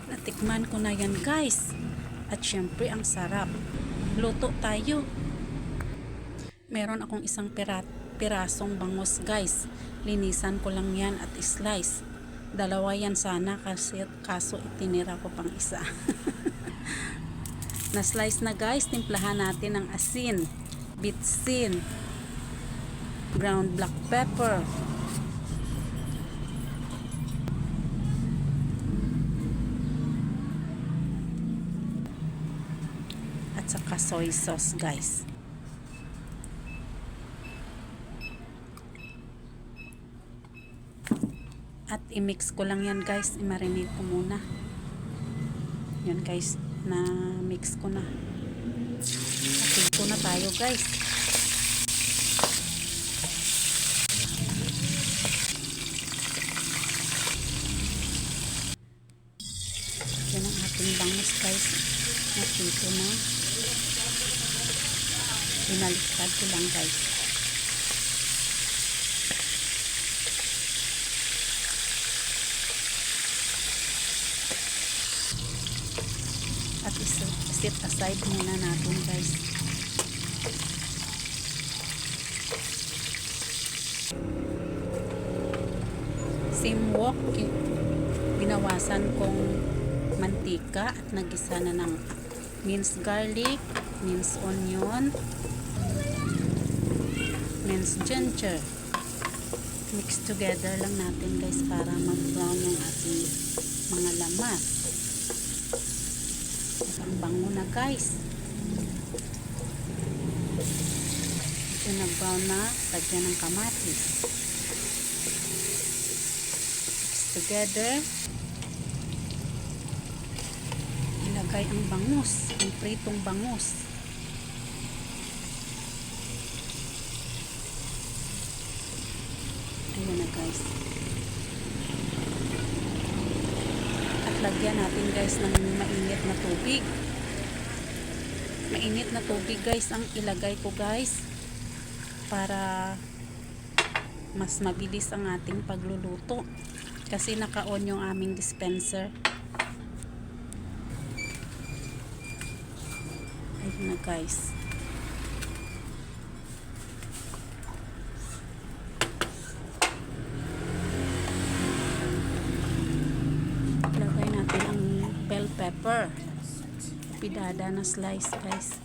Natikman ko na yan guys. At syempre ang sarap. Luto tayo. Meron akong isang pirasong bangus guys. Linisan ko lang yan at slice. Dalawa yan sana kaso itinira ko pang isa. Na slice na guys, timplahan natin ng asin, bitsin, ground black pepper, at saka soy sauce guys. At i-mix ko lang yan guys, i-marinate ko muna. Yan guys, na mix ko na. At ito na tayo guys. Yan ang ating bangus guys. At ito na. Binaliktad ko lang guys. At set aside muna natin guys. Same wok, binawasan kong mantika at nagisa na ng minced garlic, minced onion, minced ginger. Mix together lang natin guys para mag-brown yung ating mga lamas. Ang bango na guys. Ito nag-brown na, lagyan ng kamatis. Mix together. Ilagay ang bangus, ang pritong bangus. Ayan na guys. Lagyan natin guys ng mainit na tubig. Mainit na tubig guys ang ilagay ko guys para mas mabilis ang ating pagluluto kasi naka-on yung aming dispenser. Ayun na guys. Bell pepper, pidada na slice guys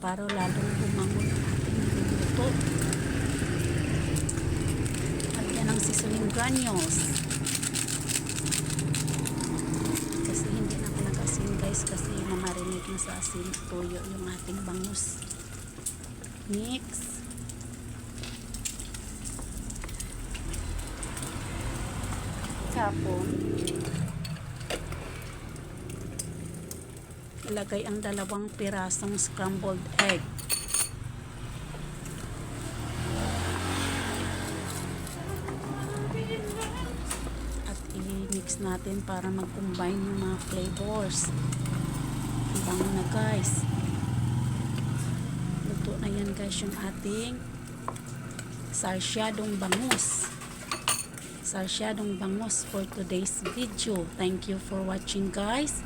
para lalong bumangon ang ating niluluto. At yan ang seasoning granules kasi hindi na ako nag-asin guys kasi mamarinate na sa asin toyo yung ating bangus. Mix. Tapos ilagay ang 2 pirasong scrambled egg. At i-mix natin para mag-combine yung mga flavors. Ang bango na guys. Luto na yan guys yung ating sarsyadong bangus. Sarsyadong bangus for today's video. Thank you for watching guys.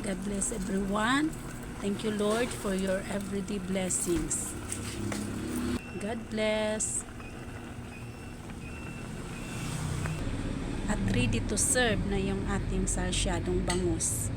God bless everyone. Thank you Lord for your everyday blessings. God bless. At ready to serve na yung ating sarsyadong bangus.